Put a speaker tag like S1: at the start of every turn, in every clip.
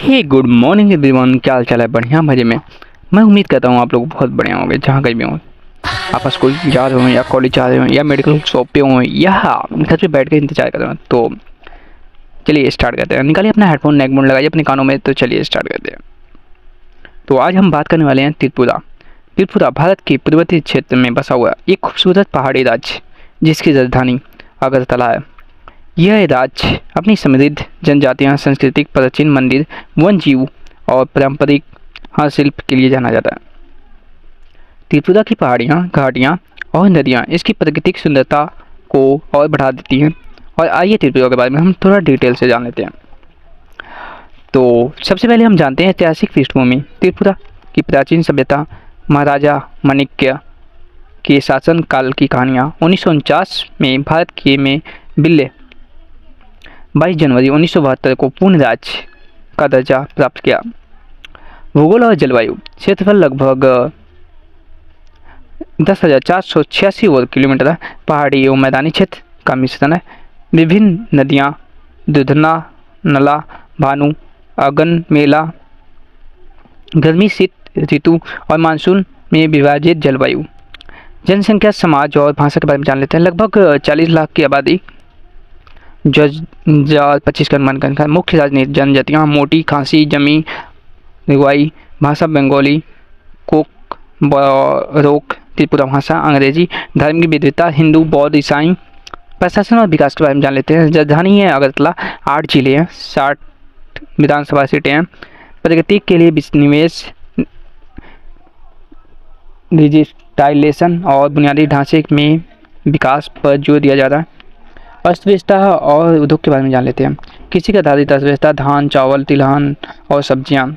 S1: हे good morning everyone, क्या हाल चाल है? बढ़िया मज़े में। मैं उम्मीद करता हूँ आप लोग बहुत बढ़िया होंगे जहाँ कहीं भी हों। आप स्कूल जा रहे हो या कॉलेज जा रहे हो या मेडिकल शॉप पे हो या घर पे बैठ कर इंतजार कर रहे हो, तो चलिए स्टार्ट करते हैं। निकालिए अपना हेडफोन, नेक मोड लगाइए अपने कानों में, तो चलिए स्टार्ट करते हैं। तो आज हम बात करने वाले हैं त्रिपुरा। त्रिपुरा भारत के पूर्वोत्तर क्षेत्र में बसा हुआ एक खूबसूरत पहाड़ी राज्य जिसकी राजधानी अगरतला है। यह राज्य अपनी समृद्ध जनजातियां, सांस्कृतिक, प्राचीन मंदिर, वन जीव और पारंपरिक हस्तशिल्प के लिए जाना जाता है। त्रिपुरा की पहाड़ियाँ, घाटियाँ और नदियाँ इसकी प्राकृतिक सुंदरता को और बढ़ा देती हैं। और आइए त्रिपुरा के बारे में हम थोड़ा डिटेल से जान लेते हैं। तो सबसे पहले हम जानते हैं ऐतिहासिक पृष्ठभूमि। त्रिपुरा की प्राचीन सभ्यता, महाराजा माणिक्य के शासन काल की कहानियाँ। 1949 में भारत के में बिल्ले 22 जनवरी 1972 को पूर्ण राज्य का दर्जा प्राप्त किया। भूगोल और जलवायु। क्षेत्रफल लगभग 10,486 वर्ग किलोमीटर है। पहाड़ी एवं मैदानी क्षेत्र का मिश्रण है। विभिन्न नदियाँ दुधना, नला, भानु, अगन, मेला, गर्मी, शीत ऋतु और मानसून में विभाजित जलवायु। जनसंख्या, समाज और भाषा के बारे में जान लेते हैं। लगभग 40 लाख की आबादी, जो 25 का अनुमान करना है। मुख्य राजनीतिक जनजातियाँ मोटी, खासी, जमी, रिवाई भाषा, बंगाली, कोक, बोरोक, त्रिपुरा भाषा, अंग्रेजी। धार्मिक विविधता, हिंदू, बौद्ध, ईसाई। प्रशासन और विकास के बारे में जान लेते हैं। राजधानी है अगरतला, 8 जिले हैं, 60 विधानसभा सीटें हैं। प्रगति के लिए निवेश, डिजिटाइलेशन और बुनियादी ढांचे में विकास पर जोर दिया जा रहा है। अर्थव्यवस्था और उद्योग के बारे में जान लेते हैं। कृषि का आधारित अर्थव्यवस्था, धान, चावल, तिलहन और सब्जियां।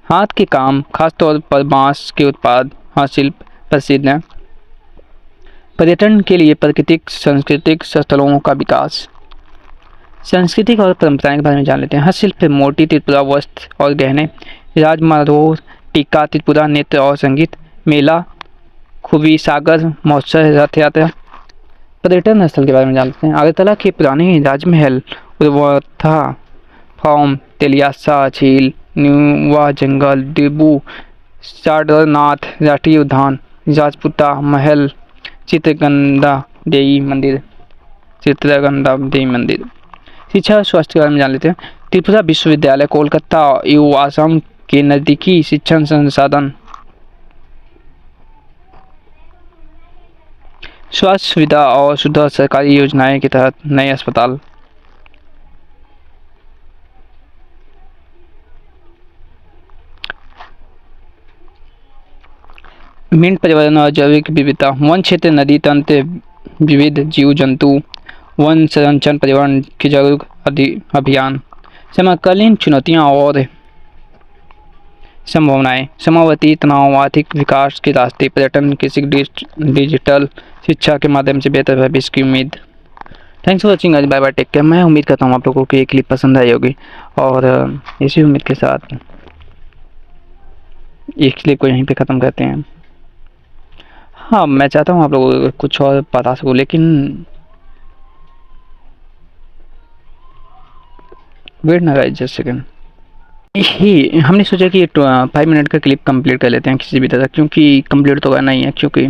S1: हाथ के काम, खासतौर पर बांस के उत्पाद, हस्तशिल्प प्रसिद्ध हैं। पर्यटन के लिए प्राकृतिक सांस्कृतिक स्थलों का विकास। सांस्कृतिक और परंपराएं के बारे में जान लेते हैं। हस्तशिल्प, मोटी त्रिपुरा वस्त्र और गहने। राजमरोह, टीका त्रिपुरा, नृत्य और संगीत। मेला, खूबी सागर महोत्सव, रथ यात्रा। पर्यटन स्थल के बारे में जानते हैं। अगरतला के पुराने राजमहल, उर्वरथा फॉर्म, तेलियासा झील, न्यूवा जंगल, डिबू सारनाथ राष्ट्रीय उद्यान, राजपूता महल, चित्रगंधा देवी मंदिर। शिक्षा और स्वास्थ्य के बारे में जान लेते हैं। त्रिपुरा विश्वविद्यालय, कोलकाता एवं आसाम के नज़दीकी शिक्षण संसाधन। स्वास्थ्य सुविधा और सुधार, सरकारी योजनाएं के तहत नए अस्पताल। विभिन्न पर्यावरण और जैविक विविधता। वन क्षेत्र, नदी तंत्र, विविध जीव जंतु, वन संरक्षण, पर्यावरण की जागरूक अभियान। समकालीन चुनौतियां और संभावनाएं। समावती तनाव, आर्थिक विकास के रास्ते, पर्यटन, कृषि, डिजिटल शिक्षा के माध्यम से बेहतर भविष्य की उम्मीद। Thanks for watching, bye bye, take care. मैं उम्मीद करता हूँ आप लोगों को ये क्लिप पसंद आई होगी और इसी उम्मीद के साथ इस क्लिप को यहीं पे ख़त्म करते हैं। हाँ, मैं चाहता हूँ आप लोगों को कुछ और बता सकूँ, लेकिन वेट ना गाइस, जस्ट सेकंड। ही हमने सोचा कि 5 मिनट का क्लिप कंप्लीट कर लेते हैं किसी भी तरह, क्योंकि कंप्लीट तो करना ही है। क्योंकि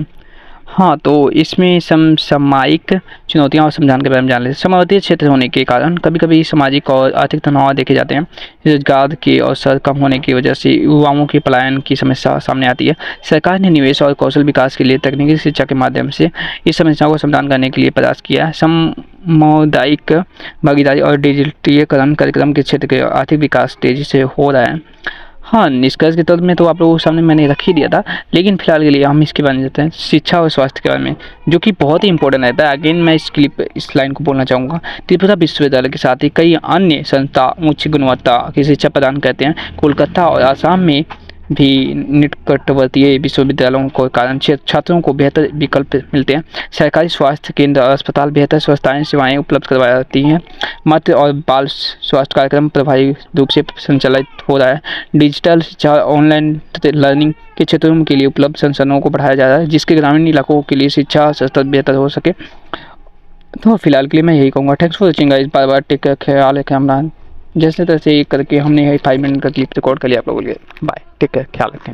S1: हाँ, तो इसमें समसामयिक चुनौतियां और समाधान के बारे में जान लेते हैं। समावर्ती क्षेत्र होने के कारण कभी कभी सामाजिक और आर्थिक तनाव देखे जाते हैं। रोजगार के अवसर कम होने की वजह से युवाओं के पलायन की समस्या सामने आती है। सरकार ने निवेश और कौशल विकास के लिए तकनीकी शिक्षा के माध्यम से इस समस्याओं को समाधान करने के लिए प्रयास किया है। सामुदायिक भागीदारी और डिजिटलीकरण कार्यक्रम के क्षेत्र के आर्थिक विकास तेजी से हो रहा है। हाँ, निष्कर्ष के तौर में तो आप लोगों के सामने मैंने रख ही दिया था, लेकिन फिलहाल के लिए हम इसके बारे में जानते हैं, शिक्षा और स्वास्थ्य के बारे में, जो कि बहुत ही इंपॉर्टेंट रहता है। अगेन मैं इस लाइन को बोलना चाहूँगा। त्रिपुरा विश्वविद्यालय के साथ ही कई अन्य संस्था उच्च गुणवत्ता की शिक्षा प्रदान करते हैं। कोलकाता और आसाम में भी निकटवर्तीय विश्वविद्यालयों के कारण छात्रों को बेहतर विकल्प मिलते हैं। सरकारी स्वास्थ्य केंद्र और अस्पताल बेहतर स्वास्थ्य सेवाएं उपलब्ध करवाती हैं। मातृ और बाल स्वास्थ्य कार्यक्रम प्रभावी रूप से संचालित हो रहा है। डिजिटल शिक्षा, ऑनलाइन लर्निंग के क्षेत्रों के लिए उपलब्ध संसाधनों को बढ़ाया जा रहा है, जिसके ग्रामीण इलाकों के लिए शिक्षा स्तर बेहतर हो सके। तो फिलहाल के लिए मैं यही कहूँगा। Thanks for watching guys, bye bye, take care, ख्याल रखें अपना। जैसे तैसे ये करके हमने 5 मिनट का क्लिप रिकॉर्ड कर लिया आप लोगों के लिए। बाय, टेक केयर, ख्याल रखें।